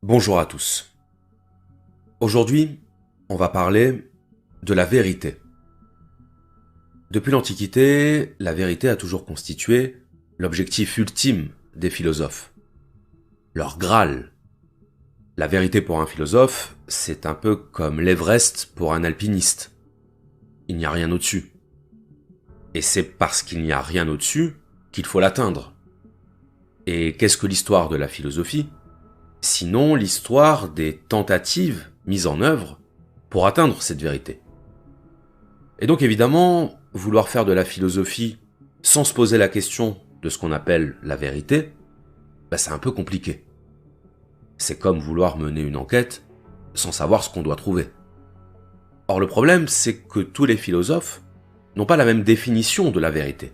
Bonjour à tous. Aujourd'hui, on va parler de la vérité. Depuis l'Antiquité, la vérité a toujours constitué l'objectif ultime des philosophes. Leur Graal. La vérité pour un philosophe, c'est un peu comme l'Everest pour un alpiniste. Il n'y a rien au-dessus. Et c'est parce qu'il n'y a rien au-dessus qu'il faut l'atteindre. Et qu'est-ce que l'histoire de la philosophie ? Sinon l'histoire des tentatives mises en œuvre pour atteindre cette vérité. Et donc évidemment, vouloir faire de la philosophie sans se poser la question de ce qu'on appelle la vérité, c'est un peu compliqué. C'est comme vouloir mener une enquête sans savoir ce qu'on doit trouver. Or le problème, c'est que tous les philosophes n'ont pas la même définition de la vérité.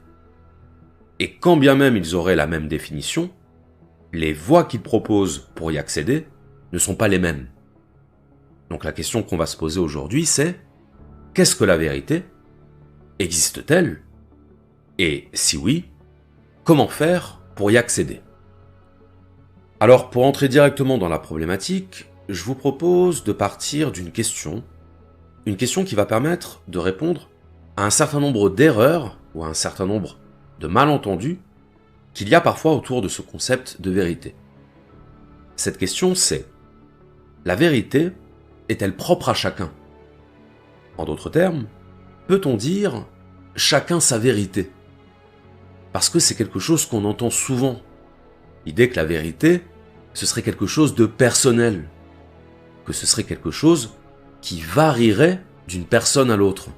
Et quand bien même ils auraient la même définition, les voies qu'ils proposent pour y accéder ne sont pas les mêmes. Donc la question qu'on va se poser aujourd'hui, c'est qu'est-ce que la vérité ? Existe-t-elle ? Et si oui, comment faire pour y accéder ? Alors pour entrer directement dans la problématique, je vous propose de partir d'une question, une question qui va permettre de répondre à un certain nombre d'erreurs ou à un certain nombre de malentendus qu'il y a parfois autour de ce concept de vérité. Cette question, c'est: la vérité est-elle propre à chacun ? En d'autres termes, peut-on dire chacun sa vérité ? Parce que c'est quelque chose qu'on entend souvent. L'idée que la vérité, ce serait quelque chose de personnel, que ce serait quelque chose qui varierait d'une personne à l'autre.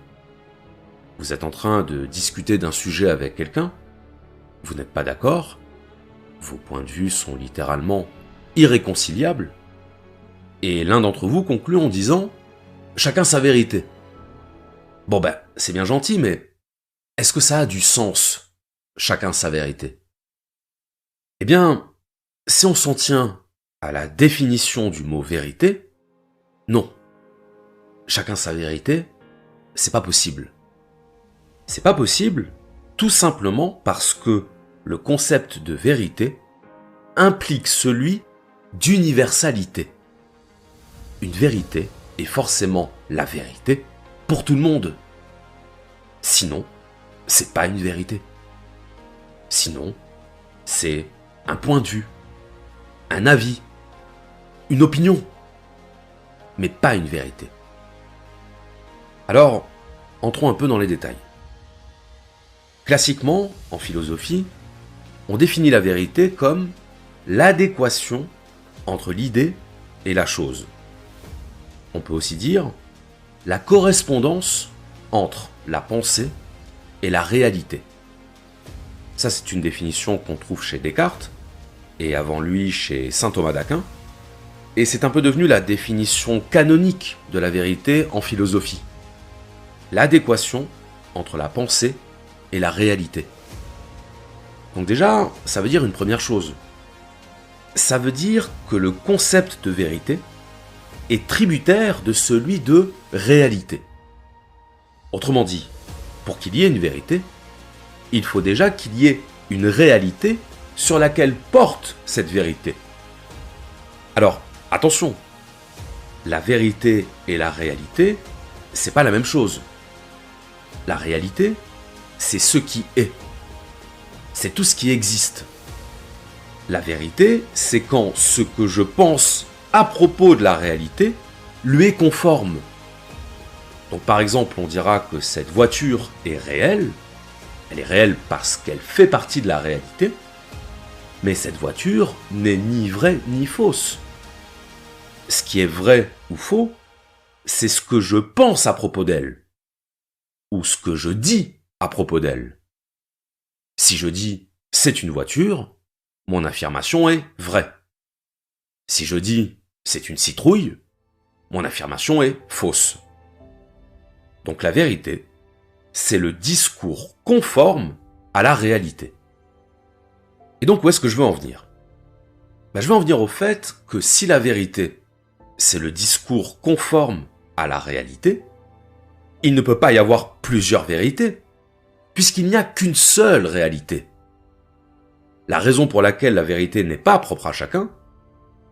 Vous êtes en train de discuter d'un sujet avec quelqu'un, vous n'êtes pas d'accord, vos points de vue sont littéralement irréconciliables, et l'un d'entre vous conclut en disant « chacun sa vérité ». Bon c'est bien gentil, mais est-ce que ça a du sens, chacun sa vérité ? Eh bien, si on s'en tient à la définition du mot vérité, non. Chacun sa vérité, c'est pas possible. C'est pas possible tout simplement parce que le concept de vérité implique celui d'universalité. Une vérité est forcément la vérité pour tout le monde. Sinon, c'est pas une vérité. Sinon, c'est un point de vue, un avis, une opinion, mais pas une vérité. Alors, entrons un peu dans les détails. Classiquement, en philosophie, on définit la vérité comme l'adéquation entre l'idée et la chose. On peut aussi dire la correspondance entre la pensée et la réalité. Ça, c'est une définition qu'on trouve chez Descartes, et avant lui chez saint Thomas d'Aquin, et c'est un peu devenu la définition canonique de la vérité en philosophie. L'adéquation entre la pensée et la réalité. Donc déjà, ça veut dire une première chose. Ça veut dire que le concept de vérité est tributaire de celui de réalité. Autrement dit, pour qu'il y ait une vérité, il faut déjà qu'il y ait une réalité sur laquelle porte cette vérité. Alors, attention, la vérité et la réalité, c'est pas la même chose. La réalité, c'est ce qui est. C'est tout ce qui existe. La vérité, c'est quand ce que je pense à propos de la réalité lui est conforme. Donc par exemple, on dira que cette voiture est réelle. Elle est réelle parce qu'elle fait partie de la réalité. Mais cette voiture n'est ni vraie ni fausse. Ce qui est vrai ou faux, c'est ce que je pense à propos d'elle. Ou ce que je dis à propos d'elle. Si je dis « c'est une voiture », mon affirmation est vraie. Si je dis « c'est une citrouille », mon affirmation est fausse. Donc la vérité, c'est le discours conforme à la réalité. Et donc où est-ce que je veux en venir ? Je veux en venir au fait que si la vérité, c'est le discours conforme à la réalité, il ne peut pas y avoir plusieurs vérités, puisqu'il n'y a qu'une seule réalité. La raison pour laquelle la vérité n'est pas propre à chacun,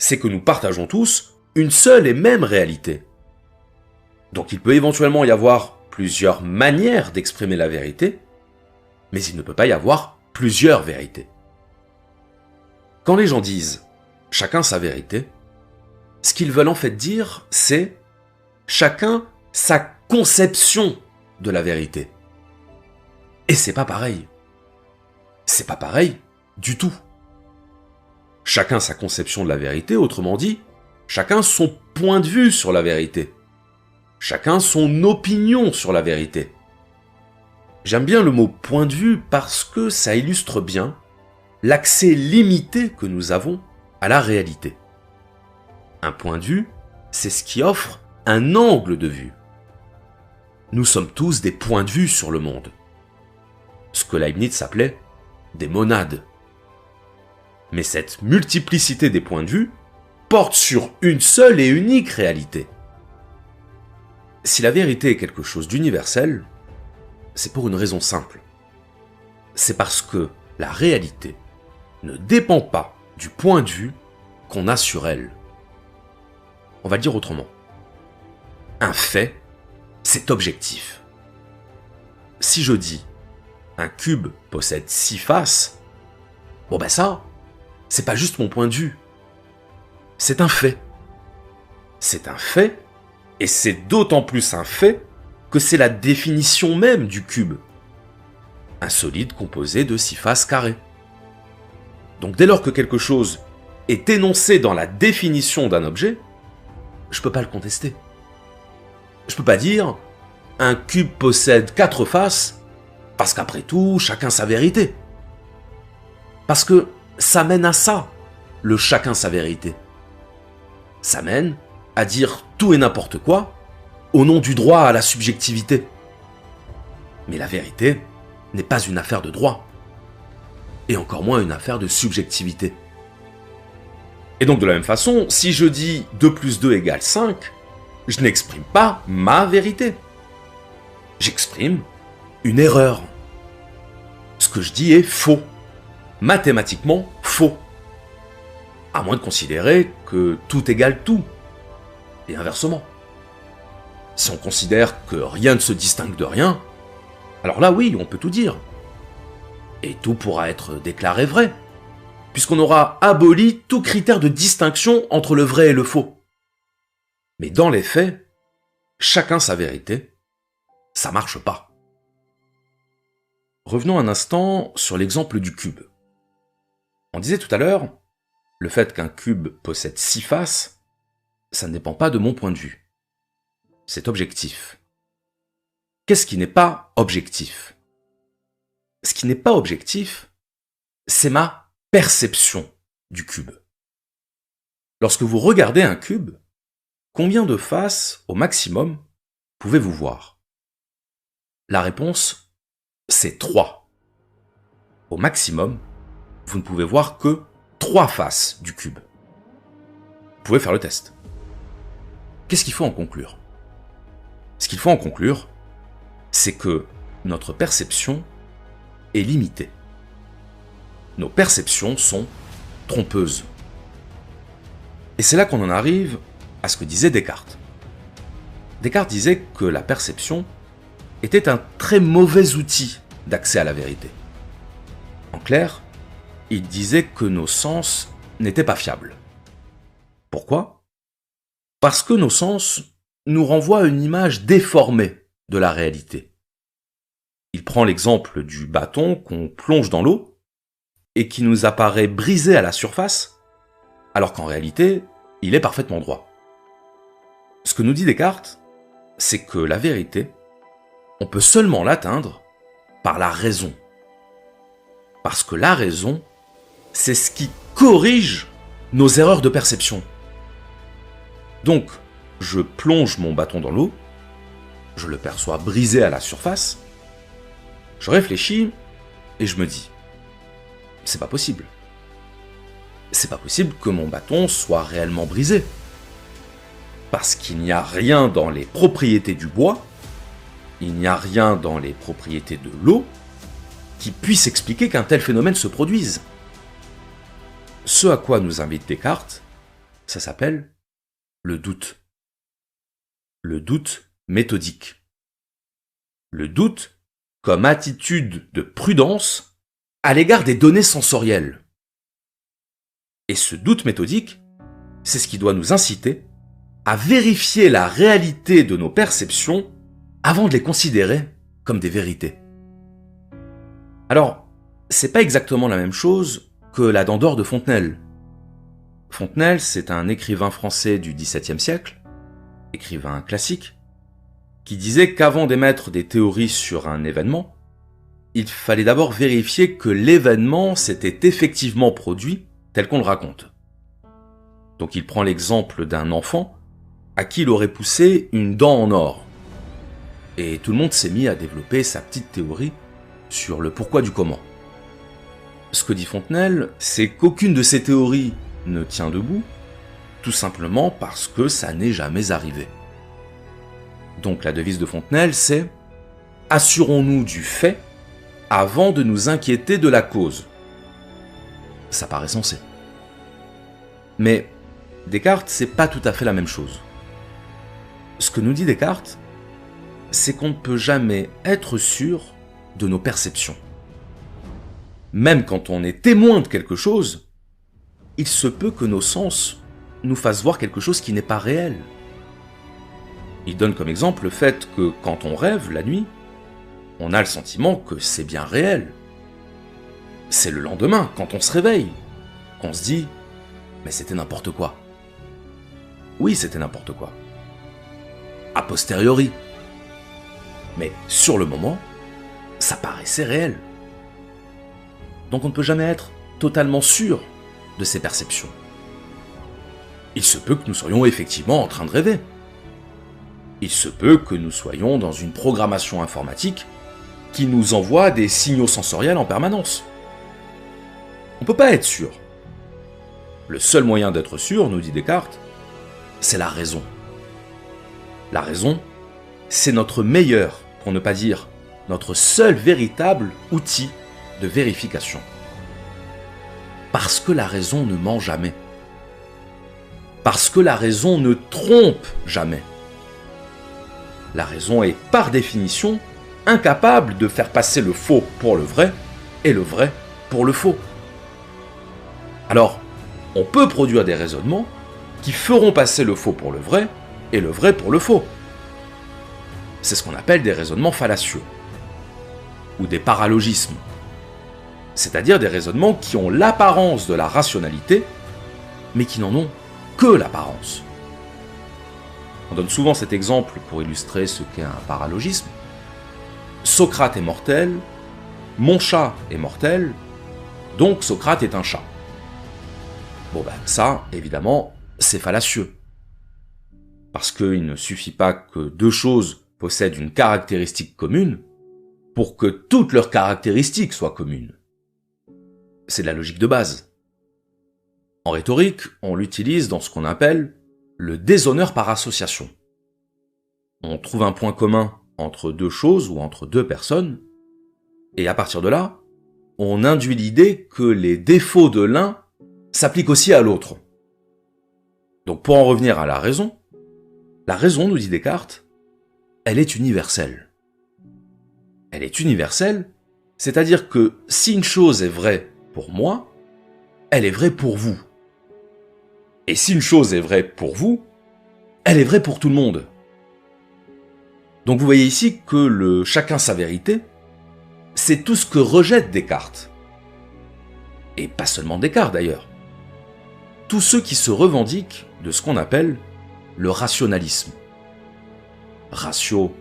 c'est que nous partageons tous une seule et même réalité. Donc il peut éventuellement y avoir plusieurs manières d'exprimer la vérité, mais il ne peut pas y avoir plusieurs vérités. Quand les gens disent « chacun sa vérité », ce qu'ils veulent en fait dire, c'est « chacun sa conception de la vérité ». Et c'est pas pareil. C'est pas pareil du tout. Chacun sa conception de la vérité, autrement dit, chacun son point de vue sur la vérité. Chacun son opinion sur la vérité. J'aime bien le mot point de vue parce que ça illustre bien l'accès limité que nous avons à la réalité. Un point de vue, c'est ce qui offre un angle de vue. Nous sommes tous des points de vue sur le monde. Ce que Leibniz appelait des monades. Mais cette multiplicité des points de vue porte sur une seule et unique réalité. Si la vérité est quelque chose d'universel, c'est pour une raison simple. C'est parce que la réalité ne dépend pas du point de vue qu'on a sur elle. On va le dire autrement. Un fait, c'est objectif. Si je dis un cube possède 6 faces, bon ben ça, c'est pas juste mon point de vue. C'est un fait. C'est un fait, et c'est d'autant plus un fait que c'est la définition même du cube. Un solide composé de 6 faces carrées. Donc dès lors que quelque chose est énoncé dans la définition d'un objet, je peux pas le contester. Je peux pas dire un cube possède 4 faces parce qu'après tout, chacun sa vérité. Parce que ça mène à ça, le chacun sa vérité. Ça mène à dire tout et n'importe quoi au nom du droit à la subjectivité. Mais la vérité n'est pas une affaire de droit, et encore moins une affaire de subjectivité. Et donc de la même façon, si je dis 2 plus 2 égale 5, je n'exprime pas ma vérité. J'exprime une erreur. Ce que je dis est faux. Mathématiquement faux. À moins de considérer que tout égale tout. Et inversement. Si on considère que rien ne se distingue de rien, alors là oui, on peut tout dire. Et tout pourra être déclaré vrai, puisqu'on aura aboli tout critère de distinction entre le vrai et le faux. Mais dans les faits, chacun sa vérité, ça marche pas. Revenons un instant sur l'exemple du cube. On disait tout à l'heure, le fait qu'un cube possède 6 faces, ça ne dépend pas de mon point de vue. C'est objectif. Qu'est-ce qui n'est pas objectif ? Ce qui n'est pas objectif, c'est ma perception du cube. Lorsque vous regardez un cube, combien de faces, au maximum, pouvez-vous voir ? La réponse, c'est 3. Au maximum, vous ne pouvez voir que 3 faces du cube. Vous pouvez faire le test. Qu'est-ce qu'il faut en conclure ? Ce qu'il faut en conclure, c'est que notre perception est limitée. Nos perceptions sont trompeuses. Et c'est là qu'on en arrive à ce que disait Descartes. Descartes disait que la perception était un très mauvais outil d'accès à la vérité. En clair, il disait que nos sens n'étaient pas fiables. Pourquoi ? Parce que nos sens nous renvoient à une image déformée de la réalité. Il prend l'exemple du bâton qu'on plonge dans l'eau et qui nous apparaît brisé à la surface, alors qu'en réalité, il est parfaitement droit. Ce que nous dit Descartes, c'est que la vérité, on peut seulement l'atteindre par la raison. Parce que la raison, c'est ce qui corrige nos erreurs de perception. Donc, je plonge mon bâton dans l'eau, je le perçois brisé à la surface, je réfléchis et je me dis, c'est pas possible. C'est pas possible que mon bâton soit réellement brisé. Parce qu'il n'y a rien dans les propriétés du bois, il n'y a rien dans les propriétés de l'eau qui puisse expliquer qu'un tel phénomène se produise. Ce à quoi nous invite Descartes, ça s'appelle le doute. Le doute méthodique. Le doute comme attitude de prudence à l'égard des données sensorielles. Et ce doute méthodique, c'est ce qui doit nous inciter à vérifier la réalité de nos perceptions avant de les considérer comme des vérités. Alors, c'est pas exactement la même chose que la Dent d'or de Fontenelle. Fontenelle, c'est un écrivain français du XVIIe siècle, écrivain classique, qui disait qu'avant d'émettre des théories sur un événement, il fallait d'abord vérifier que l'événement s'était effectivement produit tel qu'on le raconte. Donc il prend l'exemple d'un enfant à qui il aurait poussé une dent en or. Et tout le monde s'est mis à développer sa petite théorie sur le pourquoi du comment. Ce que dit Fontenelle, c'est qu'aucune de ces théories ne tient debout, tout simplement parce que ça n'est jamais arrivé. Donc la devise de Fontenelle, c'est « Assurons-nous du fait avant de nous inquiéter de la cause ». Ça paraît sensé. Mais Descartes, c'est pas tout à fait la même chose. Ce que nous dit Descartes, c'est qu'on ne peut jamais être sûr de nos perceptions. Même quand on est témoin de quelque chose, il se peut que nos sens nous fassent voir quelque chose qui n'est pas réel. Il donne comme exemple le fait que quand on rêve la nuit, on a le sentiment que c'est bien réel. C'est le lendemain, quand on se réveille, qu'on se dit « mais c'était n'importe quoi ». Oui, c'était n'importe quoi. A posteriori. Mais sur le moment, ça paraissait réel. Donc on ne peut jamais être totalement sûr de ses perceptions. Il se peut que nous soyons effectivement en train de rêver. Il se peut que nous soyons dans une programmation informatique qui nous envoie des signaux sensoriels en permanence. On ne peut pas être sûr. Le seul moyen d'être sûr, nous dit Descartes, c'est la raison. La raison, c'est notre meilleur, pour ne pas dire notre seul véritable outil de vérification. Parce que la raison ne ment jamais. Parce que la raison ne trompe jamais. La raison est par définition incapable de faire passer le faux pour le vrai et le vrai pour le faux. Alors, on peut produire des raisonnements qui feront passer le faux pour le vrai et le vrai pour le faux. C'est ce qu'on appelle des raisonnements fallacieux ou des paralogismes, c'est-à-dire des raisonnements qui ont l'apparence de la rationalité, mais qui n'en ont que l'apparence. On donne souvent cet exemple pour illustrer ce qu'est un paralogisme. Socrate est mortel, mon chat est mortel, donc Socrate est un chat. Bon ben ça, évidemment, c'est fallacieux. Parce qu'il ne suffit pas que deux choses possèdent une caractéristique commune pour que toutes leurs caractéristiques soient communes. C'est de la logique de base. En rhétorique, on l'utilise dans ce qu'on appelle le déshonneur par association. On trouve un point commun entre deux choses ou entre deux personnes, et à partir de là, on induit l'idée que les défauts de l'un s'appliquent aussi à l'autre. Donc pour en revenir à la raison, nous dit Descartes, elle est universelle. Elle est universelle, c'est-à-dire que si une chose est vraie pour moi, elle est vraie pour vous. Et si une chose est vraie pour vous, elle est vraie pour tout le monde. Donc vous voyez ici que le chacun sa vérité, c'est tout ce que rejette Descartes. Et pas seulement Descartes d'ailleurs. Tous ceux qui se revendiquent de ce qu'on appelle le rationalisme. Ratio,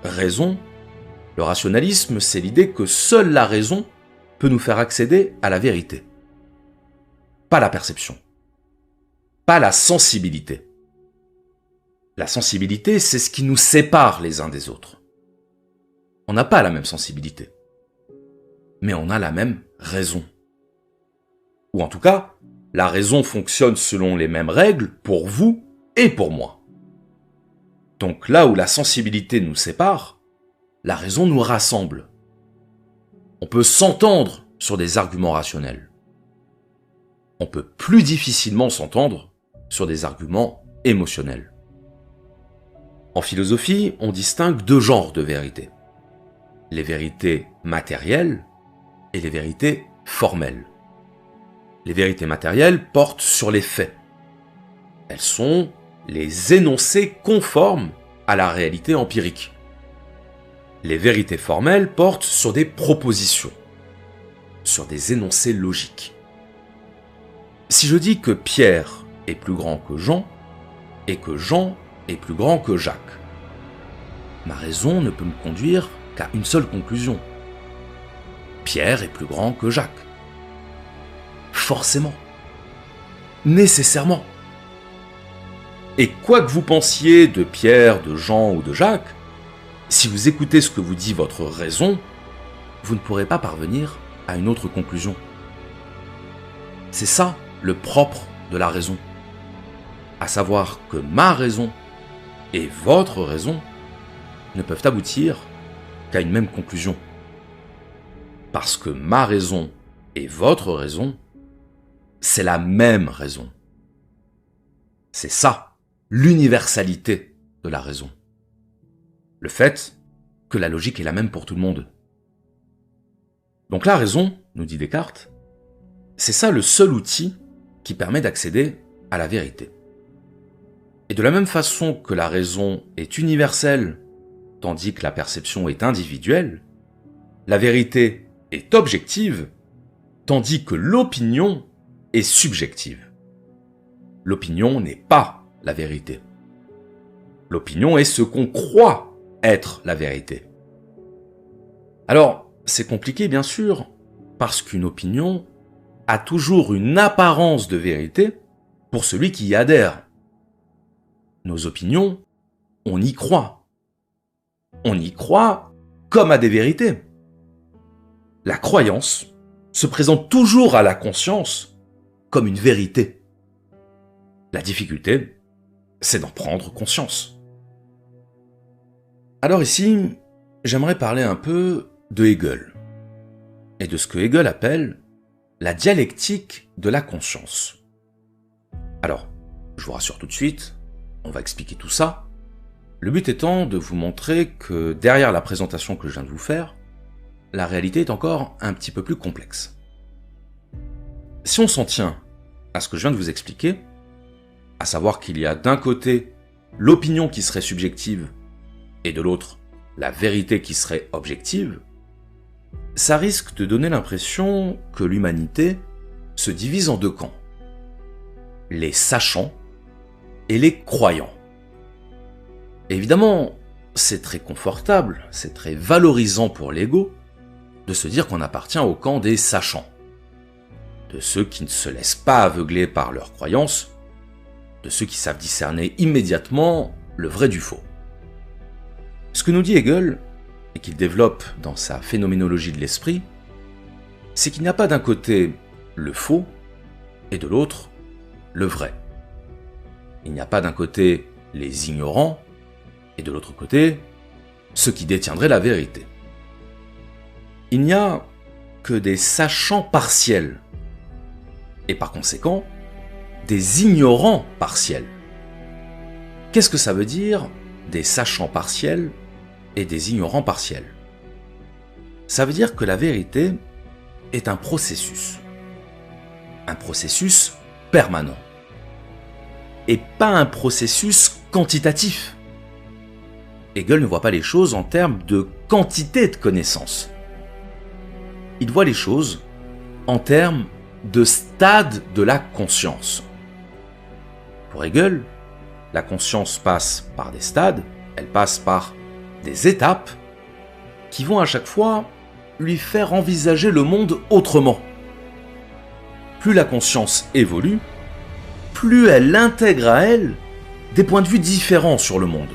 raison. Le rationalisme, c'est l'idée que seule la raison peut nous faire accéder à la vérité. Pas la perception. Pas la sensibilité. La sensibilité, c'est ce qui nous sépare les uns des autres. On n'a pas la même sensibilité. Mais on a la même raison. Ou en tout cas, la raison fonctionne selon les mêmes règles pour vous et pour moi. Donc là où la sensibilité nous sépare, la raison nous rassemble. On peut s'entendre sur des arguments rationnels. On peut plus difficilement s'entendre sur des arguments émotionnels. En philosophie, on distingue deux genres de vérités. Les vérités matérielles et les vérités formelles. Les vérités matérielles portent sur les faits. Elles sont les énoncés conformes à la réalité empirique. Les vérités formelles portent sur des propositions, sur des énoncés logiques. Si je dis que Pierre est plus grand que Jean et que Jean est plus grand que Jacques, ma raison ne peut me conduire qu'à une seule conclusion. Pierre est plus grand que Jacques. Forcément. Nécessairement. Et quoi que vous pensiez de Pierre, de Jean ou de Jacques, si vous écoutez ce que vous dit votre raison, vous ne pourrez pas parvenir à une autre conclusion. C'est ça le propre de la raison. À savoir que ma raison et votre raison ne peuvent aboutir qu'à une même conclusion. Parce que ma raison et votre raison, c'est la même raison. C'est ça, l'universalité de la raison. Le fait que la logique est la même pour tout le monde. Donc la raison, nous dit Descartes, c'est ça le seul outil qui permet d'accéder à la vérité. Et de la même façon que la raison est universelle, tandis que la perception est individuelle, la vérité est objective, tandis que l'opinion est subjective. L'opinion n'est pas la vérité. L'opinion est ce qu'on croit être la vérité. Alors, c'est compliqué bien sûr, parce qu'une opinion a toujours une apparence de vérité pour celui qui y adhère. Nos opinions, on y croit. On y croit comme à des vérités. La croyance se présente toujours à la conscience comme une vérité. La difficulté, c'est d'en prendre conscience. Alors ici, j'aimerais parler un peu de Hegel, et de ce que Hegel appelle la dialectique de la conscience. Alors, je vous rassure tout de suite, on va expliquer tout ça, le but étant de vous montrer que derrière la présentation que je viens de vous faire, la réalité est encore un petit peu plus complexe. Si on s'en tient à ce que je viens de vous expliquer, à savoir qu'il y a d'un côté l'opinion qui serait subjective et de l'autre la vérité qui serait objective, ça risque de donner l'impression que l'humanité se divise en deux camps. Les sachants et les croyants. Évidemment, c'est très confortable, c'est très valorisant pour l'ego de se dire qu'on appartient au camp des sachants, de ceux qui ne se laissent pas aveugler par leurs croyances, de ceux qui savent discerner immédiatement le vrai du faux. Ce que nous dit Hegel, et qu'il développe dans sa phénoménologie de l'esprit, c'est qu'il n'y a pas d'un côté le faux et de l'autre le vrai. Il n'y a pas d'un côté les ignorants et de l'autre côté ceux qui détiendraient la vérité. Il n'y a que des sachants partiels et par conséquent des ignorants partiels. Qu'est-ce que ça veut dire des sachants partiels et des ignorants partiels? Ça veut dire que la vérité est un processus permanent, et pas un processus quantitatif. Hegel ne voit pas les choses en termes de quantité de connaissances. Il voit les choses en termes de stade de la conscience. Pour Hegel, la conscience passe par des stades, elle passe par des étapes qui vont à chaque fois lui faire envisager le monde autrement. Plus la conscience évolue, plus elle intègre à elle des points de vue différents sur le monde,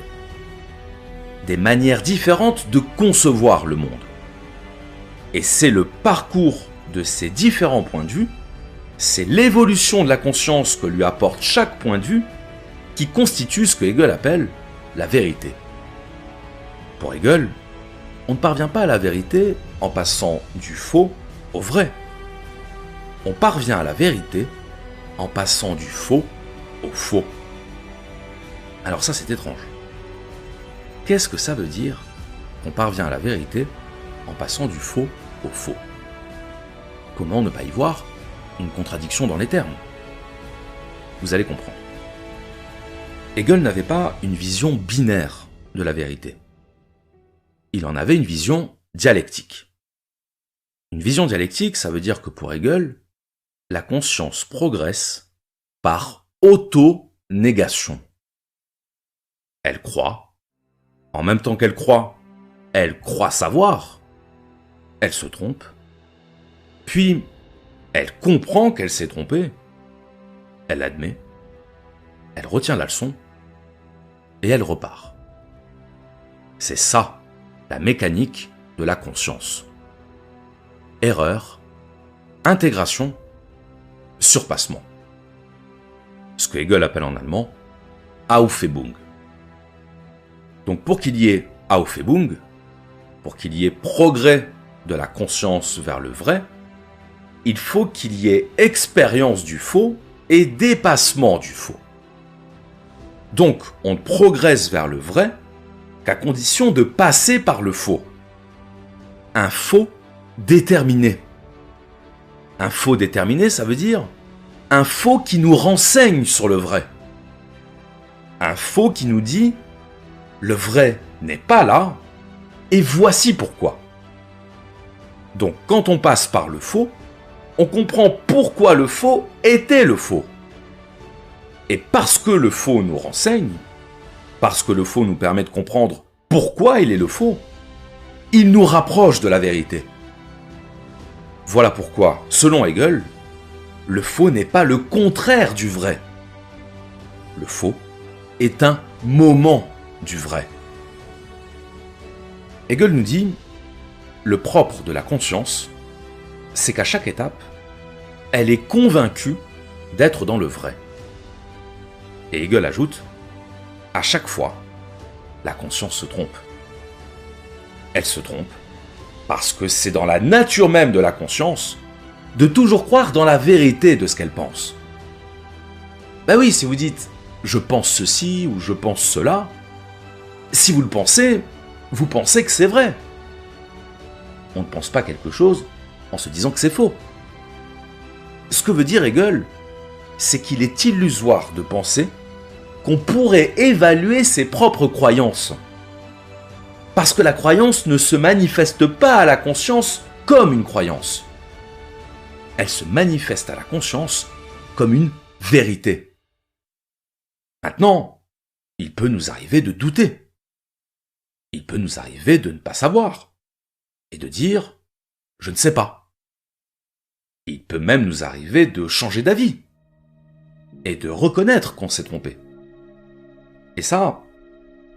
des manières différentes de concevoir le monde. Et c'est le parcours de ces différents points de vue, c'est l'évolution de la conscience que lui apporte chaque point de vue qui constitue ce que Hegel appelle la vérité. Pour Hegel, on ne parvient pas à la vérité en passant du faux au vrai. On parvient à la vérité en passant du faux au faux. Alors ça, c'est étrange. Qu'est-ce que ça veut dire qu'on parvient à la vérité en passant du faux au faux? Comment ne pas y voir une contradiction dans les termes? Vous allez comprendre. Hegel n'avait pas une vision binaire de la vérité. Il en avait une vision dialectique. Une vision dialectique, ça veut dire que pour Hegel, la conscience progresse par auto-négation. Elle croit. En même temps qu'elle croit savoir. Elle se trompe. Puis, elle comprend qu'elle s'est trompée. Elle l'admet. Elle retient la leçon. Et elle repart. C'est ça, la mécanique de la conscience. Erreur, intégration, surpassement. Ce que Hegel appelle en allemand Aufhebung. Donc pour qu'il y ait Aufhebung, pour qu'il y ait progrès de la conscience vers le vrai, il faut qu'il y ait expérience du faux et dépassement du faux. Donc on ne progresse vers le vrai qu'à condition de passer par le faux. Un faux déterminé. Un faux déterminé, ça veut dire un faux qui nous renseigne sur le vrai. Un faux qui nous dit « le vrai n'est pas là, et voici pourquoi ». Donc quand on passe par le faux, on comprend pourquoi le faux était le faux. Et parce que le faux nous renseigne, parce que le faux nous permet de comprendre pourquoi il est le faux, il nous rapproche de la vérité. Voilà pourquoi, selon Hegel, le faux n'est pas le contraire du vrai. Le faux est un moment du vrai. Hegel nous dit, le propre de la conscience, c'est qu'à chaque étape, elle est convaincue d'être dans le vrai. Et Hegel ajoute, à chaque fois, la conscience se trompe. Elle se trompe parce que c'est dans la nature même de la conscience de toujours croire dans la vérité de ce qu'elle pense. Ben oui, si vous dites « je pense ceci » ou « je pense cela », si vous le pensez, vous pensez que c'est vrai. On ne pense pas quelque chose en se disant que c'est faux. Ce que veut dire Hegel, c'est qu'il est illusoire de penser qu'on pourrait évaluer ses propres croyances. Parce que la croyance ne se manifeste pas à la conscience comme une croyance. Elle se manifeste à la conscience comme une vérité. Maintenant, il peut nous arriver de douter. Il peut nous arriver de ne pas savoir et de dire « je ne sais pas ». Il peut même nous arriver de changer d'avis et de reconnaître qu'on s'est trompé. Et ça,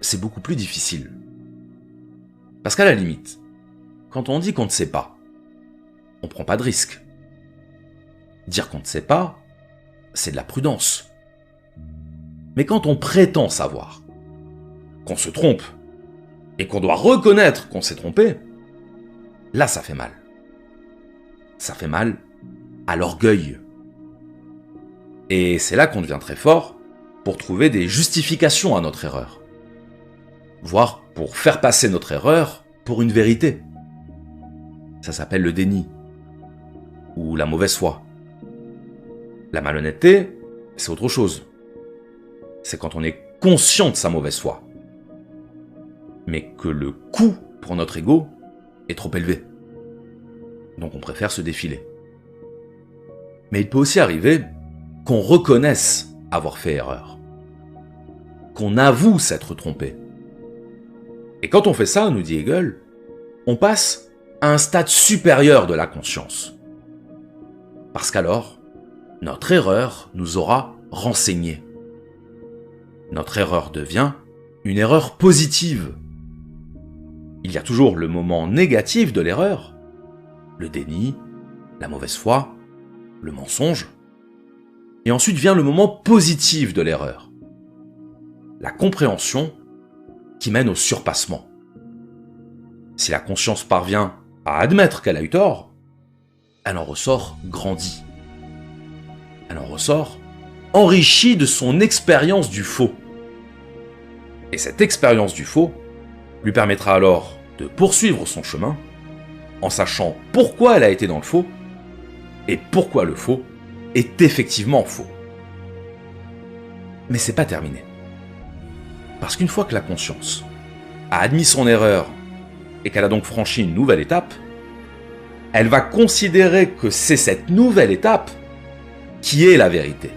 c'est beaucoup plus difficile. Parce qu'à la limite, quand on dit qu'on ne sait pas, on ne prend pas de risque. Dire qu'on ne sait pas, c'est de la prudence. Mais quand on prétend savoir, qu'on se trompe, et qu'on doit reconnaître qu'on s'est trompé, là ça fait mal. Ça fait mal à l'orgueil. Et c'est là qu'on devient très fort pour trouver des justifications à notre erreur. Voire pour faire passer notre erreur pour une vérité. Ça s'appelle le déni. Ou la mauvaise foi. La malhonnêteté, c'est autre chose. C'est quand on est conscient de sa mauvaise foi. Mais que le coût pour notre ego est trop élevé. Donc on préfère se défiler. Mais il peut aussi arriver qu'on reconnaisse avoir fait erreur. Qu'on avoue s'être trompé. Et quand on fait ça, nous dit Hegel, on passe à un stade supérieur de la conscience. Parce qu'alors, notre erreur nous aura renseignés. Notre erreur devient une erreur positive. Il y a toujours le moment négatif de l'erreur, le déni, la mauvaise foi, le mensonge. Et ensuite vient le moment positif de l'erreur, la compréhension qui mène au surpassement. Si la conscience parvient à admettre qu'elle a eu tort, elle en ressort grandie. Elle en ressort enrichi de son expérience du faux. Et cette expérience du faux lui permettra alors de poursuivre son chemin en sachant pourquoi elle a été dans le faux et pourquoi le faux est effectivement faux. Mais c'est pas terminé. Parce qu'une fois que la conscience a admis son erreur et qu'elle a donc franchi une nouvelle étape, elle va considérer que c'est cette nouvelle étape qui est la vérité.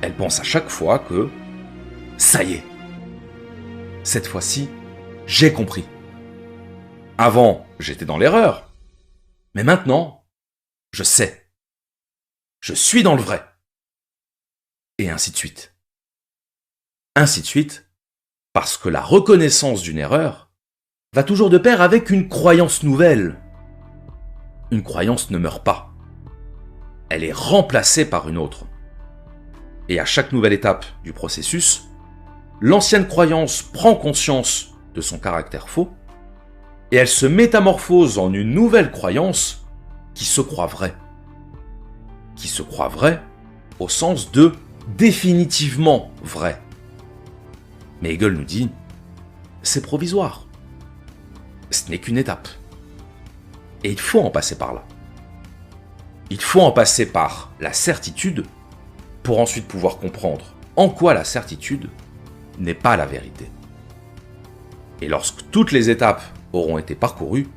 Elle pense à chaque fois que ça y est, cette fois-ci, j'ai compris. Avant, j'étais dans l'erreur, mais maintenant, je sais. Je suis dans le vrai. Et ainsi de suite. Ainsi de suite, parce que la reconnaissance d'une erreur va toujours de pair avec une croyance nouvelle. Une croyance ne meurt pas. Elle est remplacée par une autre. Et à chaque nouvelle étape du processus, l'ancienne croyance prend conscience de son caractère faux et elle se métamorphose en une nouvelle croyance qui se croit vraie. Qui se croit vraie au sens de définitivement vrai. Mais Hegel nous dit, c'est provisoire. Ce n'est qu'une étape. Et il faut en passer par là. Il faut en passer par la certitude pour ensuite pouvoir comprendre en quoi la certitude n'est pas la vérité. Et lorsque toutes les étapes auront été parcourues,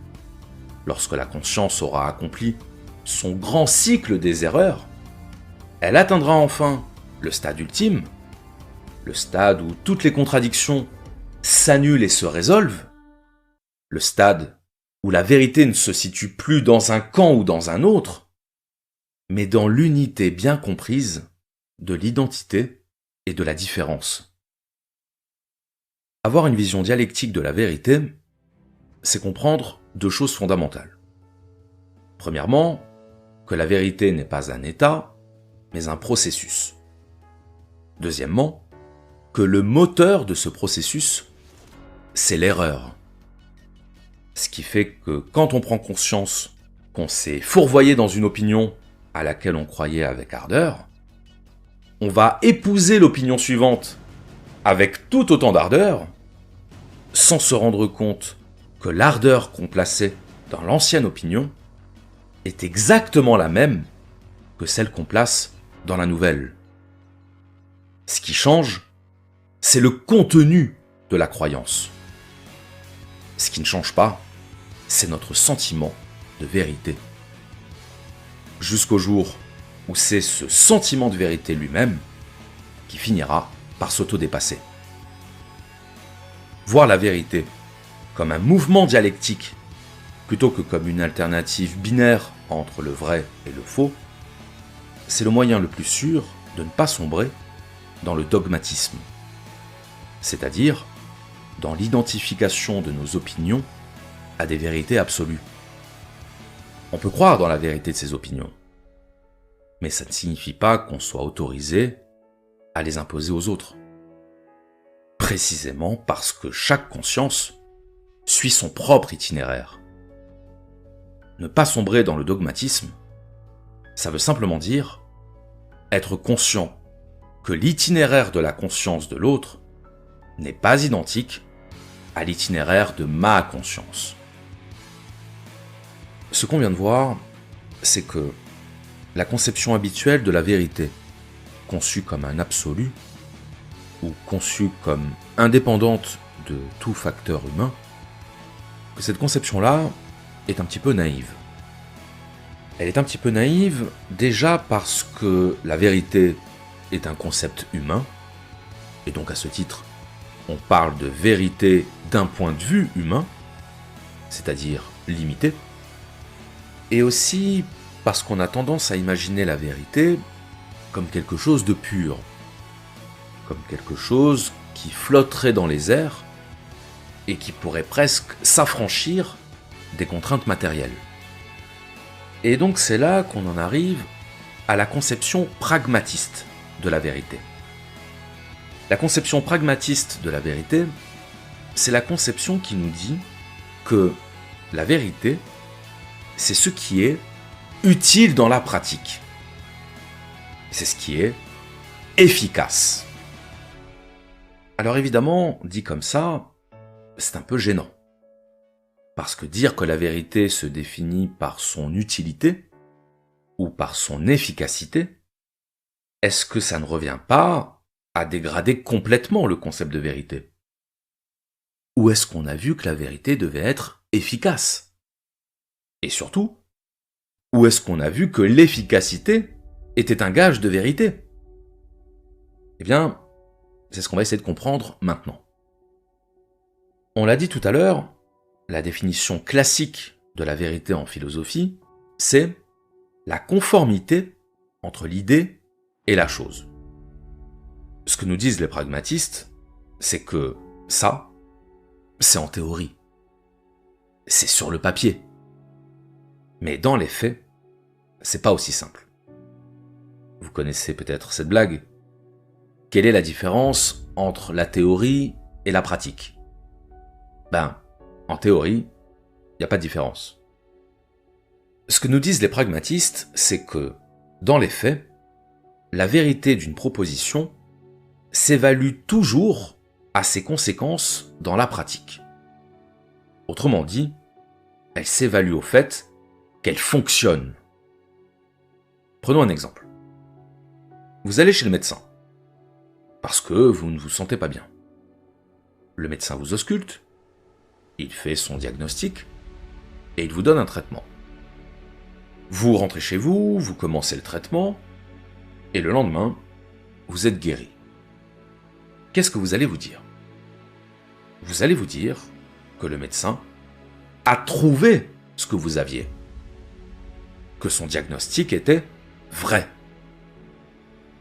lorsque la conscience aura accompli son grand cycle des erreurs, elle atteindra enfin le stade ultime, le stade où toutes les contradictions s'annulent et se résolvent, le stade où la vérité ne se situe plus dans un camp ou dans un autre, mais dans l'unité bien comprise de l'identité et de la différence. Avoir une vision dialectique de la vérité, c'est comprendre deux choses fondamentales. Premièrement, que la vérité n'est pas un état, mais un processus. Deuxièmement, que le moteur de ce processus, c'est l'erreur. Ce qui fait que quand on prend conscience qu'on s'est fourvoyé dans une opinion à laquelle on croyait avec ardeur, on va épouser l'opinion suivante avec tout autant d'ardeur, sans se rendre compte que l'ardeur qu'on plaçait dans l'ancienne opinion est exactement la même que celle qu'on place dans la nouvelle. Ce qui change, c'est le contenu de la croyance. Ce qui ne change pas, c'est notre sentiment de vérité. Jusqu'au jour où c'est ce sentiment de vérité lui-même qui finira par s'autodépasser. Voir la vérité comme un mouvement dialectique plutôt que comme une alternative binaire entre le vrai et le faux, c'est le moyen le plus sûr de ne pas sombrer dans le dogmatisme, c'est-à-dire dans l'identification de nos opinions à des vérités absolues. On peut croire dans la vérité de ces opinions, mais ça ne signifie pas qu'on soit autorisé à les imposer aux autres. Précisément parce que chaque conscience suit son propre itinéraire. Ne pas sombrer dans le dogmatisme, ça veut simplement dire être conscient que l'itinéraire de la conscience de l'autre n'est pas identique à l'itinéraire de ma conscience. Ce qu'on vient de voir, c'est que la conception habituelle de la vérité, conçue comme un absolu, ou conçue comme indépendante de tout facteur humain, que cette conception-là est un petit peu naïve. Elle est un petit peu naïve déjà parce que la vérité est un concept humain, et donc à ce titre, on parle de vérité d'un point de vue humain, c'est-à-dire limité, et aussi parce qu'on a tendance à imaginer la vérité comme quelque chose de pur, comme quelque chose qui flotterait dans les airs et qui pourrait presque s'affranchir des contraintes matérielles. Et donc c'est là qu'on en arrive à la conception pragmatiste de la vérité. La conception pragmatiste de la vérité, c'est la conception qui nous dit que la vérité, c'est ce qui est utile dans la pratique. C'est ce qui est efficace. Alors évidemment, dit comme ça, c'est un peu gênant. Parce que dire que la vérité se définit par son utilité ou par son efficacité, est-ce que ça ne revient pas à dégrader complètement le concept de vérité? Ou est-ce qu'on a vu que la vérité devait être efficace? Et surtout, où est-ce qu'on a vu que l'efficacité était un gage de vérité? Eh bien, c'est ce qu'on va essayer de comprendre maintenant. On l'a dit tout à l'heure, la définition classique de la vérité en philosophie, c'est la conformité entre l'idée et la chose. Ce que nous disent les pragmatistes, c'est que ça, c'est en théorie. C'est sur le papier. Mais dans les faits, c'est pas aussi simple. Vous connaissez peut-être cette blague. Quelle est la différence entre la théorie et la pratique? En théorie, il n'y a pas de différence. Ce que nous disent les pragmatistes, c'est que, dans les faits, la vérité d'une proposition s'évalue toujours à ses conséquences dans la pratique. Autrement dit, elle s'évalue au fait qu'elle fonctionne. Prenons un exemple. Vous allez chez le médecin, parce que vous ne vous sentez pas bien. Le médecin vous ausculte, il fait son diagnostic, et il vous donne un traitement. Vous rentrez chez vous, vous commencez le traitement, et le lendemain, vous êtes guéri. Qu'est-ce que vous allez vous dire? Vous allez vous dire que le médecin a trouvé ce que vous aviez, que son diagnostic était vrai,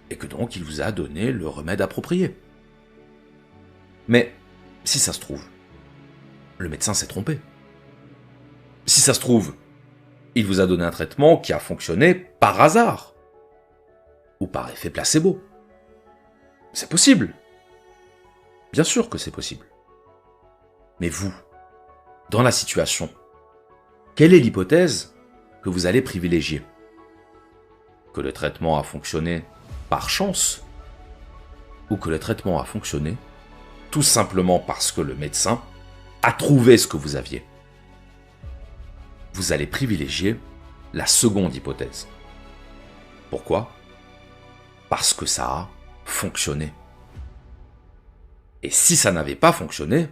et que donc il vous a donné le remède approprié. Mais si ça se trouve, le médecin s'est trompé. Si ça se trouve, il vous a donné un traitement qui a fonctionné par hasard, ou par effet placebo. C'est possible. Bien sûr que c'est possible. Mais vous, dans la situation, quelle est l'hypothèse que vous allez privilégier? Que le traitement a fonctionné par chance, ou que le traitement a fonctionné tout simplement parce que le médecin a trouvé ce que vous aviez? Vous allez privilégier la seconde hypothèse. Pourquoi? Parce que ça a fonctionné. Et si ça n'avait pas fonctionné,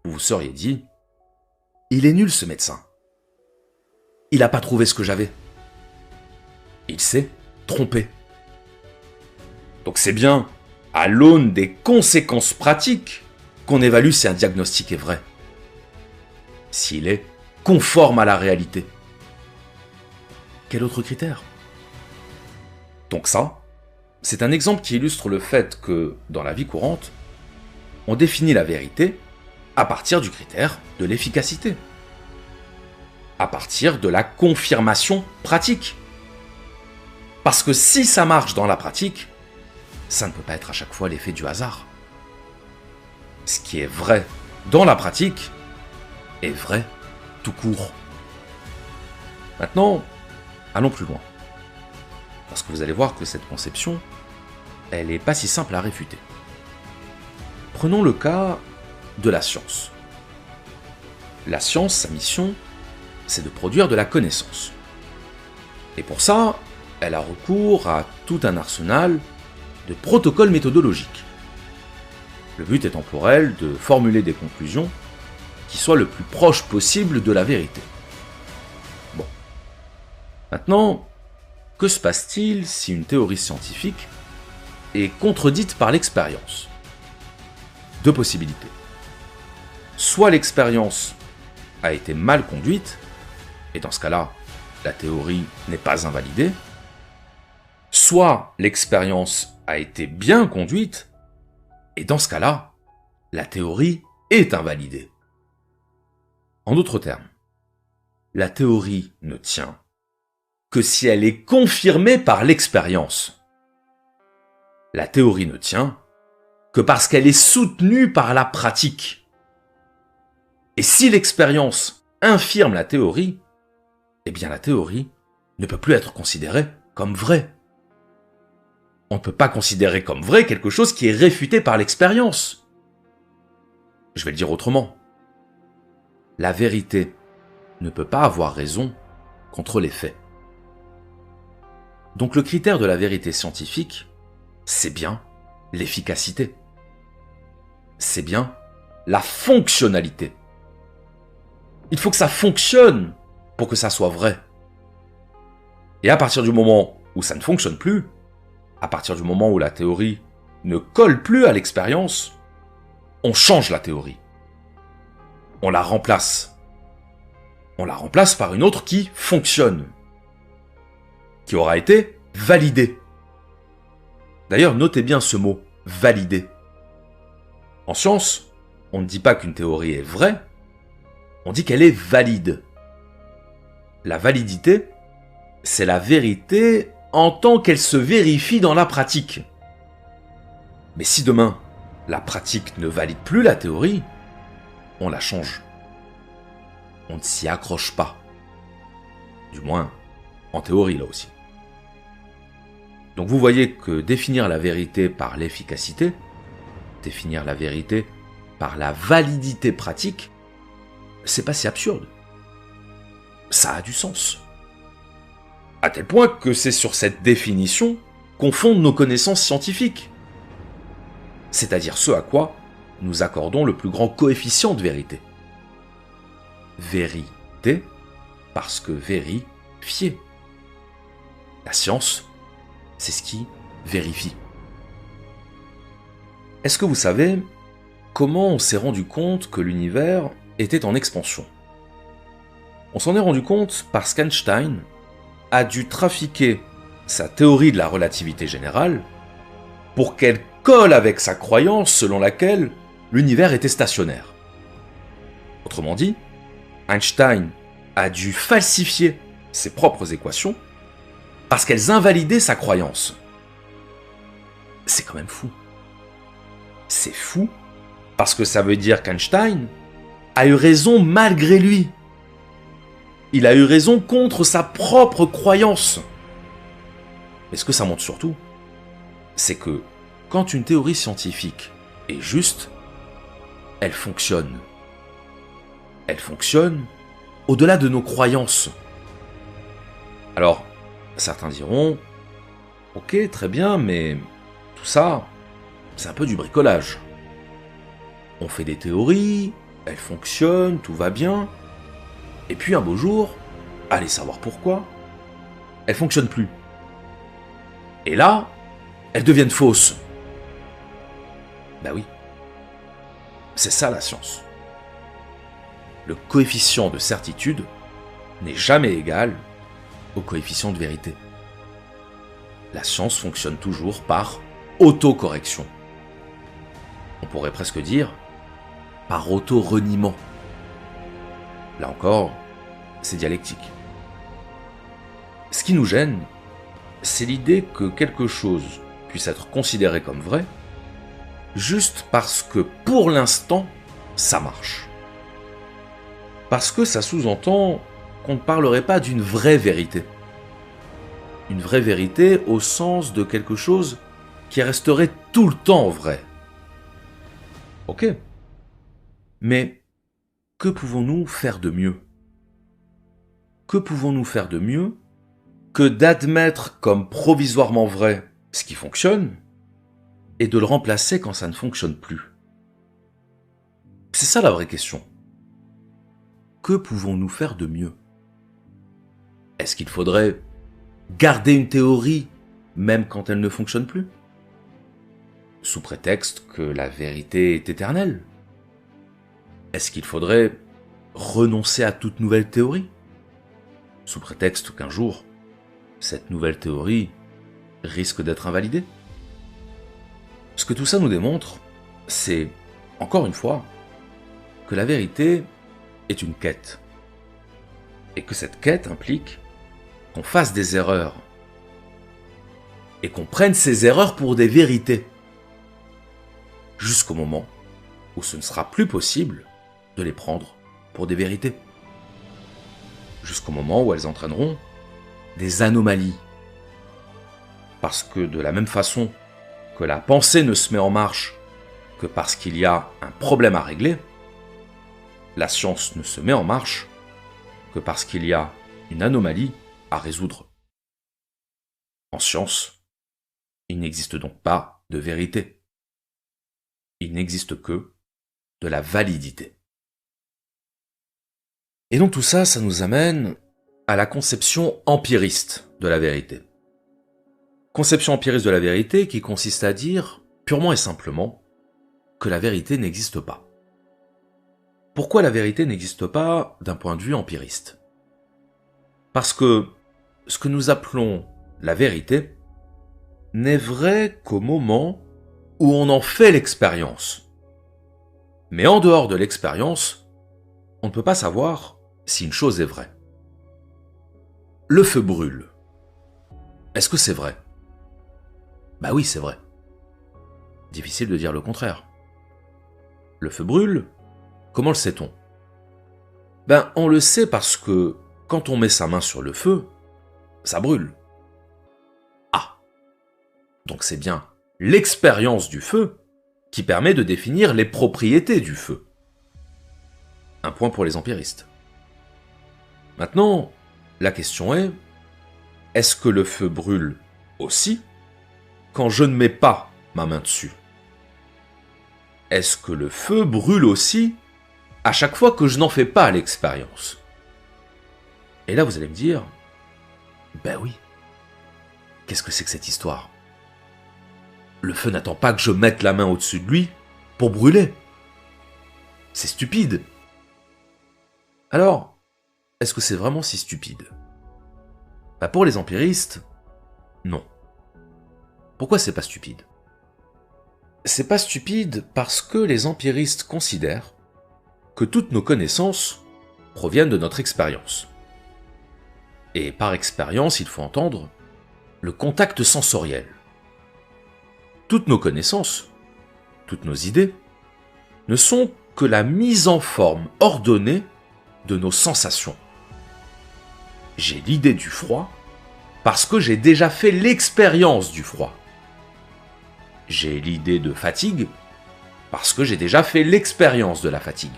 vous vous seriez dit, il est nul ce médecin. Il n'a pas trouvé ce que j'avais. Il s'est trompé. Donc c'est bien à l'aune des conséquences pratiques qu'on évalue si un diagnostic est vrai. S'il est conforme à la réalité. Quel autre critère? Donc ça, c'est un exemple qui illustre le fait que, dans la vie courante, on définit la vérité à partir du critère de l'efficacité, à partir de la confirmation pratique. Parce que si ça marche dans la pratique, ça ne peut pas être à chaque fois l'effet du hasard. Ce qui est vrai dans la pratique est vrai tout court. Maintenant, allons plus loin. Parce que vous allez voir que cette conception, elle n'est pas si simple à réfuter. Prenons le cas de la science. La science, sa mission, c'est de produire de la connaissance. Et pour ça, elle a recours à tout un arsenal de protocoles méthodologiques. Le but étant pour elle de formuler des conclusions qui soient le plus proches possible de la vérité. Bon. Maintenant, que se passe-t-il si une théorie scientifique est contredite par l'expérience? Deux possibilités. Soit l'expérience a été mal conduite, et dans ce cas-là, la théorie n'est pas invalidée, soit l'expérience a été bien conduite, et dans ce cas-là, la théorie est invalidée. En d'autres termes, la théorie ne tient que si elle est confirmée par l'expérience. La théorie ne tient que parce qu'elle est soutenue par la pratique. Et si l'expérience infirme la théorie, eh bien la théorie ne peut plus être considérée comme vraie. On ne peut pas considérer comme vrai quelque chose qui est réfuté par l'expérience. Je vais le dire autrement. La vérité ne peut pas avoir raison contre les faits. Donc le critère de la vérité scientifique, c'est bien l'efficacité. C'est bien la fonctionnalité. Il faut que ça fonctionne pour que ça soit vrai. Et à partir du moment où ça ne fonctionne plus, à partir du moment où la théorie ne colle plus à l'expérience, on change la théorie. On la remplace. On la remplace par une autre qui fonctionne, qui aura été validée. D'ailleurs, notez bien ce mot, validé. En science, on ne dit pas qu'une théorie est vraie, on dit qu'elle est valide. La validité, c'est la vérité en tant qu'elle se vérifie dans la pratique. Mais si demain, la pratique ne valide plus la théorie, on la change. On ne s'y accroche pas. Du moins, en théorie là aussi. Donc vous voyez que définir la vérité par l'efficacité, définir la vérité par la validité pratique, c'est pas si absurde. Ça a du sens. À tel point que c'est sur cette définition qu'on fonde nos connaissances scientifiques. C'est-à-dire ce à quoi nous accordons le plus grand coefficient de vérité. Vérité, parce que vérifier. La science, c'est ce qui vérifie. Est-ce que vous savez comment on s'est rendu compte que l'univers était en expansion? On s'en est rendu compte parce qu'Einstein a dû trafiquer sa théorie de la relativité générale pour qu'elle colle avec sa croyance selon laquelle l'univers était stationnaire. Autrement dit, Einstein a dû falsifier ses propres équations parce qu'elles invalidaient sa croyance. C'est quand même fou. C'est fou parce que ça veut dire qu'Einstein a eu raison malgré lui. Il a eu raison contre sa propre croyance. Mais ce que ça montre surtout, c'est que quand une théorie scientifique est juste, elle fonctionne. Elle fonctionne au-delà de nos croyances. Alors, certains diront, ok, très bien, mais tout ça, c'est un peu du bricolage. On fait des théories, elles fonctionnent, tout va bien, et puis un beau jour, allez savoir pourquoi, elles fonctionnent plus. Et là, elles deviennent fausses. Ben oui, c'est ça la science. Le coefficient de certitude n'est jamais égal au coefficient de vérité. La science fonctionne toujours par autocorrection. On pourrait presque dire par auto-reniement. Là encore, c'est dialectique. Ce qui nous gêne, c'est l'idée que quelque chose puisse être considéré comme vrai juste parce que pour l'instant, ça marche. Parce que ça sous-entend qu'on ne parlerait pas d'une vraie vérité. Une vraie vérité au sens de quelque chose qui resterait tout le temps vrai. Ok. Mais que pouvons-nous faire de mieux? Que pouvons-nous faire de mieux que d'admettre comme provisoirement vrai ce qui fonctionne et de le remplacer quand ça ne fonctionne plus? C'est ça la vraie question. Que pouvons-nous faire de mieux? Est-ce qu'il faudrait garder une théorie même quand elle ne fonctionne plus? Sous prétexte que la vérité est éternelle? Est-ce qu'il faudrait renoncer à toute nouvelle théorie? Sous prétexte qu'un jour, cette nouvelle théorie risque d'être invalidée? Ce que tout ça nous démontre, c'est, encore une fois, que la vérité est une quête. Et que cette quête implique qu'on fasse des erreurs. Et qu'on prenne ces erreurs pour des vérités. Jusqu'au moment où ce ne sera plus possible de les prendre pour des vérités. Jusqu'au moment où elles entraîneront des anomalies. Parce que de la même façon que la pensée ne se met en marche que parce qu'il y a un problème à régler, la science ne se met en marche que parce qu'il y a une anomalie à résoudre. En science, il n'existe donc pas de vérité. Il n'existe que de la validité. Et donc tout ça, ça nous amène à la conception empiriste de la vérité. Conception empiriste de la vérité qui consiste à dire, purement et simplement, que la vérité n'existe pas. Pourquoi la vérité n'existe pas d'un point de vue empiriste ? Parce que ce que nous appelons la vérité n'est vrai qu'au moment où on en fait l'expérience. Mais en dehors de l'expérience, on ne peut pas savoir si une chose est vraie. Le feu brûle. Est-ce que c'est vrai ? Bah oui, c'est vrai. Difficile de dire le contraire. Le feu brûle, comment le sait-on ? Ben, on le sait parce que quand on met sa main sur le feu, ça brûle. Ah ! Donc c'est bien l'expérience du feu qui permet de définir les propriétés du feu. Un point pour les empiristes. Maintenant, la question est-ce que le feu brûle aussi quand je ne mets pas ma main dessus ? Est-ce que le feu brûle aussi à chaque fois que je n'en fais pas l'expérience ? Et là, vous allez me dire, ben oui, qu'est-ce que c'est que cette histoire ? Le feu n'attend pas que je mette la main au-dessus de lui pour brûler. C'est stupide. Alors, est-ce que c'est vraiment si stupide ? Ben pour les empiristes, non. Pourquoi c'est pas stupide ? C'est pas stupide parce que les empiristes considèrent que toutes nos connaissances proviennent de notre expérience. Et par expérience, il faut entendre le contact sensoriel. Toutes nos connaissances, toutes nos idées, ne sont que la mise en forme ordonnée de nos sensations. J'ai l'idée du froid parce que j'ai déjà fait l'expérience du froid. J'ai l'idée de fatigue parce que j'ai déjà fait l'expérience de la fatigue.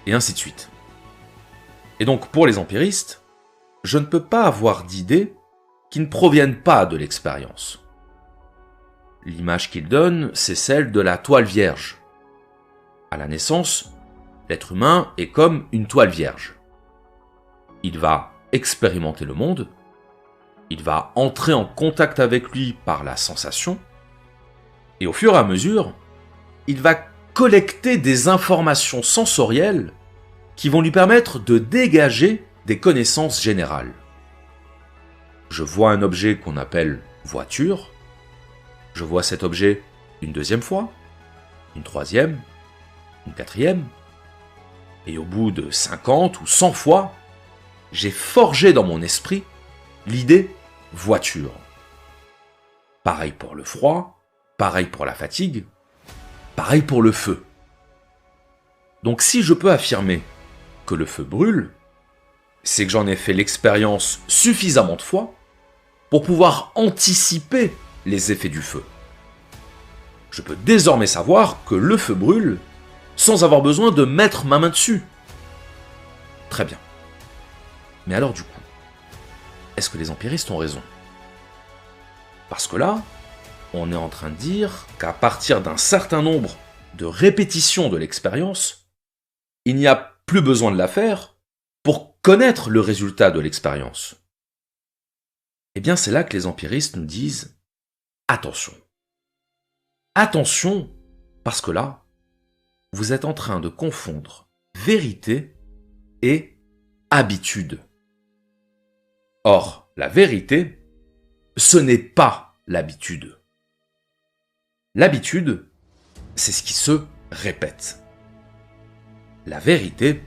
Et ainsi de suite. Et donc pour les empiristes, je ne peux pas avoir d'idées qui ne proviennent pas de l'expérience. L'image qu'ils donnent, c'est celle de la toile vierge. À la naissance, l'être humain est comme une toile vierge. Il va expérimenter le monde, il va entrer en contact avec lui par la sensation, et au fur et à mesure, il va collecter des informations sensorielles qui vont lui permettre de dégager des connaissances générales. Je vois un objet qu'on appelle voiture, je vois cet objet une deuxième fois, une troisième, une quatrième, et au bout de 50 ou 100 fois, j'ai forgé dans mon esprit l'idée voiture. Pareil pour le froid, pareil pour la fatigue, pareil pour le feu. Donc si je peux affirmer que le feu brûle, c'est que j'en ai fait l'expérience suffisamment de fois pour pouvoir anticiper les effets du feu. Je peux désormais savoir que le feu brûle sans avoir besoin de mettre ma main dessus. Très bien. Mais alors du coup, est-ce que les empiristes ont raison ? Parce que là, on est en train de dire qu'à partir d'un certain nombre de répétitions de l'expérience, il n'y a plus besoin de la faire pour connaître le résultat de l'expérience. Eh bien, c'est là que les empiristes nous disent « Attention ! Attention, parce que là, vous êtes en train de confondre vérité et habitude. » Or, la vérité, ce n'est pas l'habitude. L'habitude, c'est ce qui se répète. La vérité,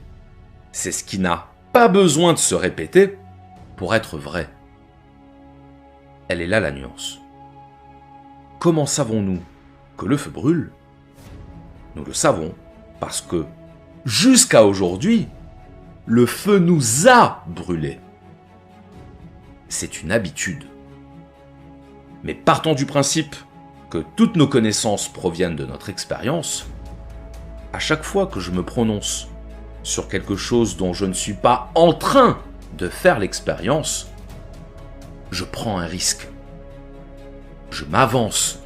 c'est ce qui n'a pas besoin de se répéter pour être vrai. Elle est là la nuance. Comment savons-nous que le feu brûle ? Nous le savons parce que, jusqu'à aujourd'hui, le feu nous a brûlés. C'est une habitude. Mais partons du principe que toutes nos connaissances proviennent de notre expérience, à chaque fois que je me prononce sur quelque chose dont je ne suis pas en train de faire l'expérience, je prends un risque. Je m'avance.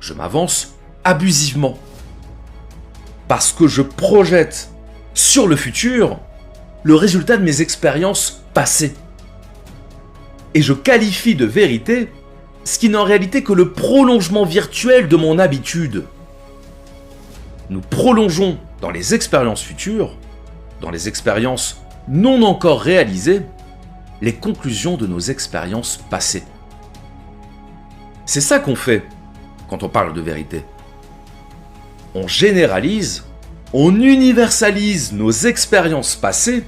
Je m'avance abusivement. Parce que je projette sur le futur le résultat de mes expériences passées. Et je qualifie de vérité ce qui n'est en réalité que le prolongement virtuel de mon habitude. Nous prolongeons dans les expériences futures, dans les expériences non encore réalisées, les conclusions de nos expériences passées. C'est ça qu'on fait quand on parle de vérité. On généralise, on universalise nos expériences passées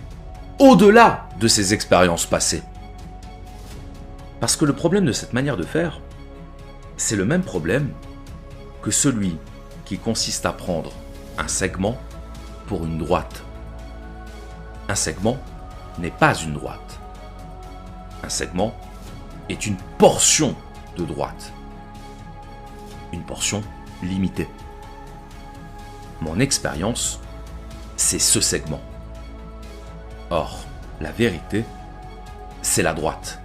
au-delà de ces expériences passées. Parce que le problème de cette manière de faire, c'est le même problème que celui qui consiste à prendre un segment pour une droite. Un segment n'est pas une droite. Un segment est une portion de droite. Une portion limitée. Mon expérience, c'est ce segment. Or, la vérité, c'est la droite.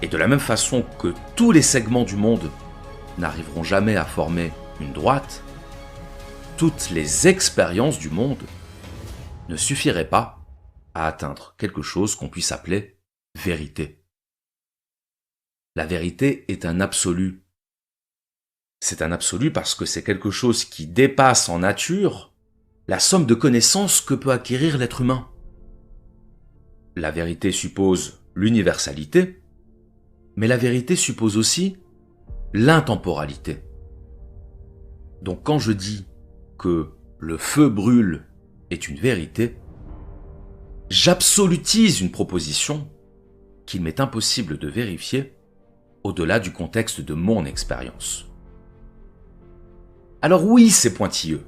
Et de la même façon que tous les segments du monde n'arriveront jamais à former une droite, toutes les expériences du monde ne suffiraient pas à atteindre quelque chose qu'on puisse appeler vérité. La vérité est un absolu. C'est un absolu parce que c'est quelque chose qui dépasse en nature la somme de connaissances que peut acquérir l'être humain. La vérité suppose l'universalité, mais la vérité suppose aussi l'intemporalité. Donc quand je dis que le feu brûle est une vérité, j'absolutise une proposition qu'il m'est impossible de vérifier au-delà du contexte de mon expérience. Alors oui, c'est pointilleux.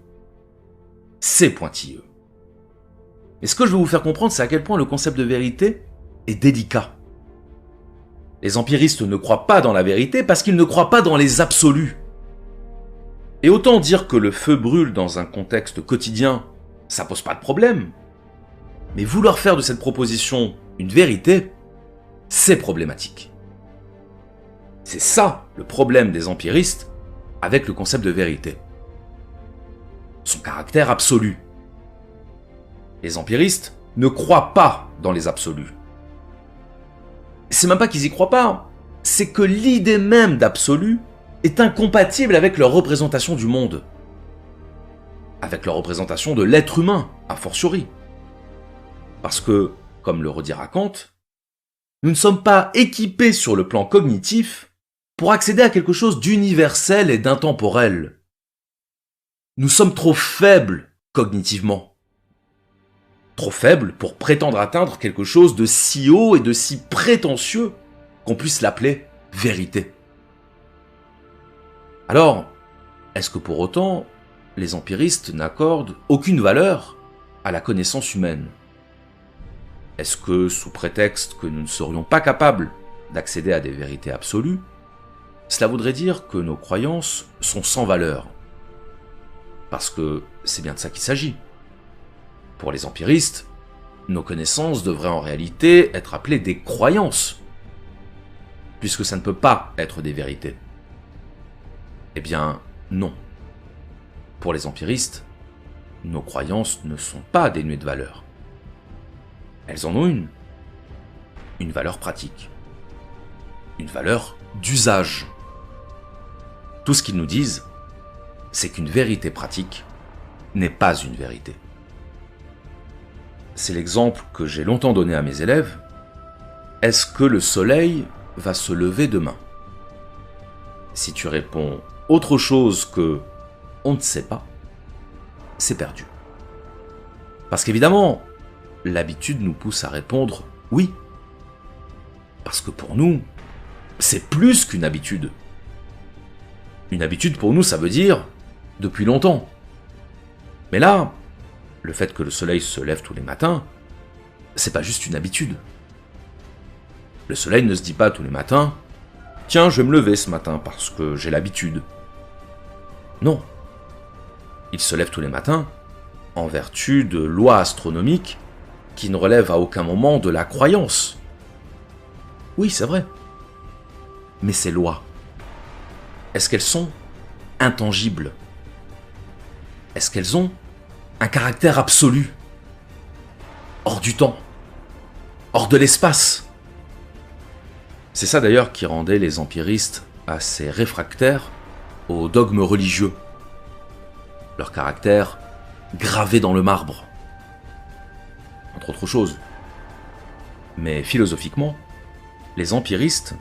C'est pointilleux. Mais ce que je veux vous faire comprendre, c'est à quel point le concept de vérité est délicat. Les empiristes ne croient pas dans la vérité parce qu'ils ne croient pas dans les absolus. Et autant dire que le feu brûle dans un contexte quotidien, ça pose pas de problème. Mais vouloir faire de cette proposition une vérité, c'est problématique. C'est ça le problème des empiristes avec le concept de vérité. Son caractère absolu. Les empiristes ne croient pas dans les absolus. C'est même pas qu'ils y croient pas, c'est que l'idée même d'absolu est incompatible avec leur représentation du monde. Avec leur représentation de l'être humain, a fortiori. Parce que, comme le redira Kant, nous ne sommes pas équipés sur le plan cognitif pour accéder à quelque chose d'universel et d'intemporel. Nous sommes trop faibles cognitivement. Trop faibles pour prétendre atteindre quelque chose de si haut et de si prétentieux qu'on puisse l'appeler vérité. Alors, est-ce que pour autant, les empiristes n'accordent aucune valeur à la connaissance humaine? Est-ce que, sous prétexte que nous ne serions pas capables d'accéder à des vérités absolues, cela voudrait dire que nos croyances sont sans valeur? Parce que c'est bien de ça qu'il s'agit. Pour les empiristes, nos connaissances devraient en réalité être appelées des croyances, puisque ça ne peut pas être des vérités. Eh bien, non. Pour les empiristes, nos croyances ne sont pas dénuées de valeur. Elles en ont une valeur pratique, une valeur d'usage. Tout ce qu'ils nous disent, c'est qu'une vérité pratique n'est pas une vérité. C'est l'exemple que j'ai longtemps donné à mes élèves. Est-ce que le soleil va se lever demain? Si tu réponds autre chose que « on ne sait pas », c'est perdu. Parce qu'évidemment, l'habitude nous pousse à répondre « oui ». Parce que pour nous, c'est plus qu'une habitude. Une habitude pour nous, ça veut dire « depuis longtemps ». Mais là, le fait que le soleil se lève tous les matins, c'est pas juste une habitude. Le soleil ne se dit pas tous les matins Tiens, je vais me lever ce matin parce que j'ai l'habitude. Non. Il se lève tous les matins en vertu de lois astronomiques qui ne relèvent à aucun moment de la croyance. Oui, c'est vrai. Mais ces lois, est-ce qu'elles sont intangibles? Est-ce qu'elles ont un caractère absolu, hors du temps, hors de l'espace? C'est ça d'ailleurs qui rendait les empiristes assez réfractaires aux dogmes religieux. Leur caractère gravé dans le marbre, entre autres choses. Mais philosophiquement, les empiristes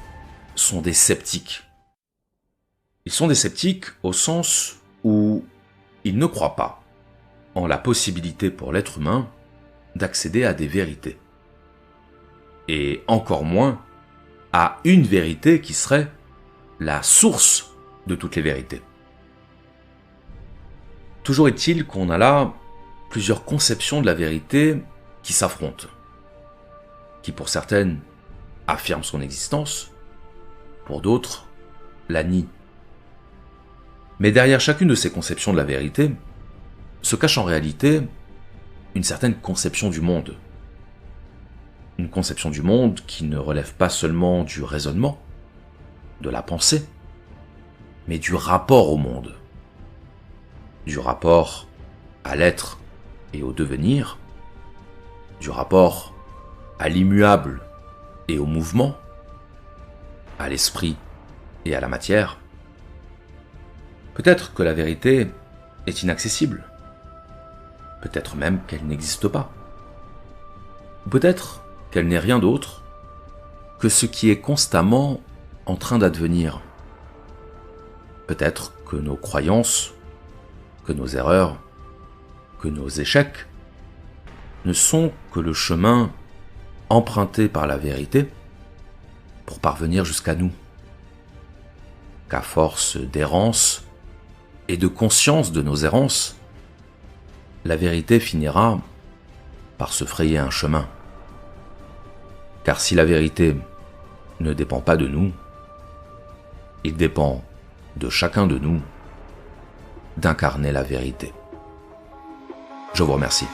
sont des sceptiques. Ils sont des sceptiques au sens où ils ne croient pas en la possibilité pour l'être humain d'accéder à des vérités. Et encore moins à une vérité qui serait la source de toutes les vérités. Toujours est-il qu'on a là plusieurs conceptions de la vérité qui s'affrontent, qui pour certaines affirment son existence, pour d'autres la nient. Mais derrière chacune de ces conceptions de la vérité se cache en réalité une certaine conception du monde. Une conception du monde qui ne relève pas seulement du raisonnement, de la pensée, mais du rapport au monde. Du rapport à l'être et au devenir, du rapport à l'immuable et au mouvement, à l'esprit et à la matière. Peut-être que la vérité est inaccessible. Peut-être même qu'elle n'existe pas. Ou peut-être qu'elle n'est rien d'autre que ce qui est constamment en train d'advenir. Peut-être que nos croyances, que nos erreurs, que nos échecs ne sont que le chemin emprunté par la vérité pour parvenir jusqu'à nous. Qu'à force d'errance et de conscience de nos errances, la vérité finira par se frayer un chemin. Car si la vérité ne dépend pas de nous, il dépend de chacun de nous d'incarner la vérité. Je vous remercie.